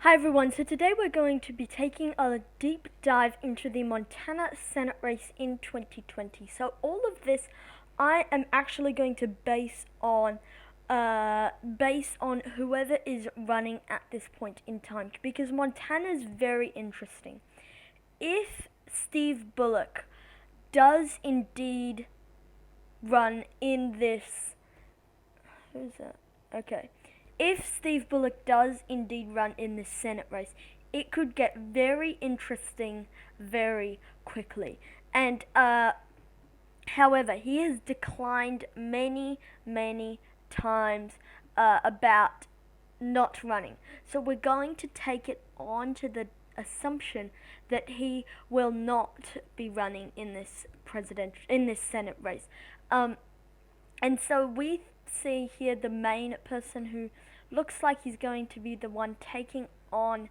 Hi everyone, so today we're going to be taking a deep dive into the Montana Senate race in 2020. So all of this I am actually going to base on whoever is running at this point in time, because Montana is very interesting. If Steve Bullock does indeed run in this, who's that? Okay. If Steve Bullock does indeed run in this Senate race, it could get very interesting very quickly. And however, he has declined many times about not running. So we're going to take it on to the assumption that he will not be running in this Senate race. And so we see here the main person who looks like he's going to be the one taking on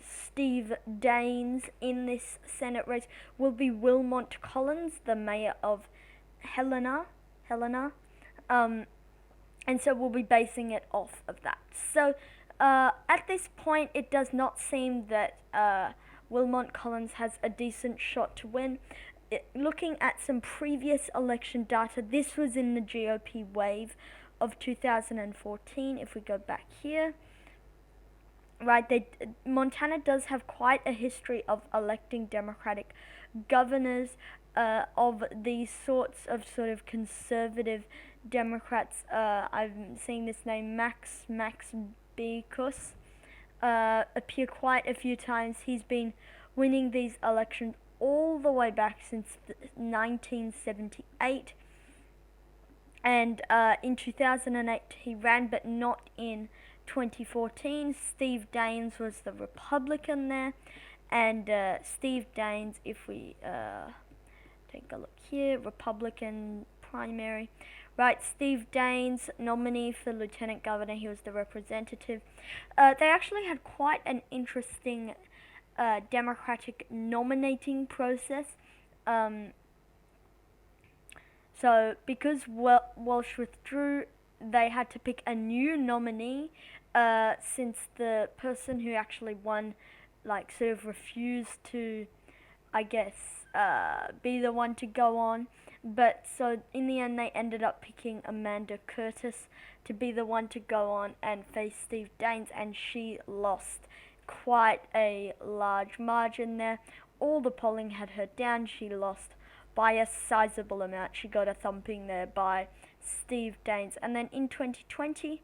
Steve Daines in this Senate race will be Wilmot Collins, the mayor of Helena. And so we'll be basing it off of that. So at this point, it does not seem that Wilmot Collins has a decent shot to win. Looking at some previous election data, this was in the GOP wave of 2014. If we go back here, right, Montana does have quite a history of electing Democratic governors of these sorts of sort of conservative Democrats. I'm seeing this name Max Bicus appear quite a few times. He's been winning these elections all the way back since 1978, and in 2008 he ran, but not in 2014. Steve Daines was the Republican there, and Steve Daines, if we take a look here, Republican primary, right, Steve Daines, nominee for Lieutenant Governor, he was the representative. They actually had quite an interesting Democratic nominating process. So because Walsh withdrew, they had to pick a new nominee since the person who actually won, like, sort of refused to, I guess, be the one to go on. But so in the end, they ended up picking Amanda Curtis to be the one to go on and face Steve Daines, and she lost quite a large margin there. All the polling had her down. She lost by a sizable amount. She got a thumping there by Steve Daines. And then in 2020,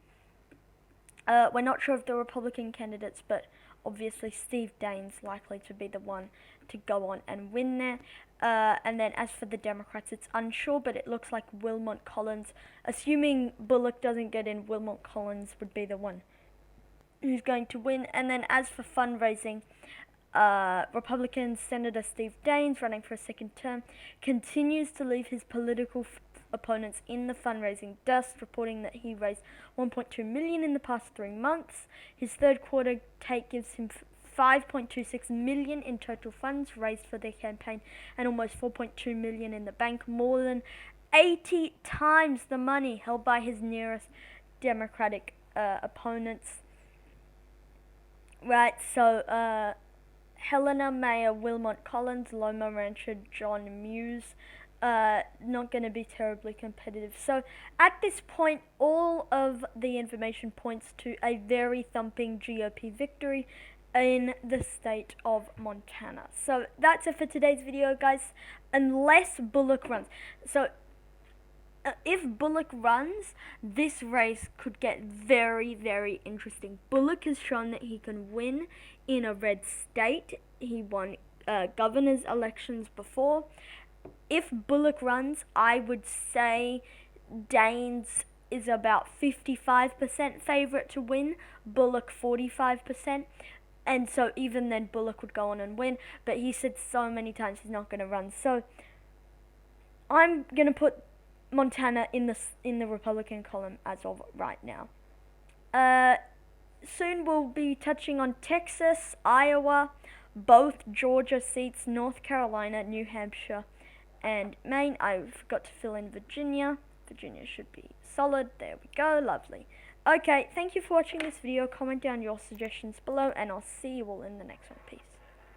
we're not sure of the Republican candidates, but obviously Steve Daines likely to be the one to go on and win there. And then as for the Democrats, it's unsure, but it looks like Wilmot Collins, assuming Bullock doesn't get in, Wilmot Collins would be the one who's going to win. And then as for fundraising, Republican Senator Steve Daines, running for a second term, continues to leave his political opponents in the fundraising dust, reporting that he raised $1.2 million in the past 3 months. His third quarter take gives him $5.26 million in total funds raised for their campaign, and almost $4.2 million in the bank, more than 80 times the money held by his nearest Democratic opponents. Right, so Helena Mayor Wilmot Collins, Loma Rancher John Muse, not going to be terribly competitive. So at this point, all of the information points to a very thumping GOP victory in the state of Montana. So that's it for today's video, guys, unless Bullock runs. So if Bullock runs, this race could get very interesting. Bullock has shown that he can win in a red state. He won governor's elections before. If Bullock runs, I would say Daines is about 55% favorite to win, Bullock 45%. And so even then Bullock would go on and win, but he said so many times he's not going to run. So I'm going to put Montana in the Republican column as of right now. Soon we'll be touching on Texas, Iowa, both Georgia seats, North Carolina, New Hampshire, and Maine. I forgot to fill in Virginia. Virginia should be solid. There we go. Lovely. Okay, thank you for watching this video. Comment down your suggestions below, and I'll see you all in the next one. Peace.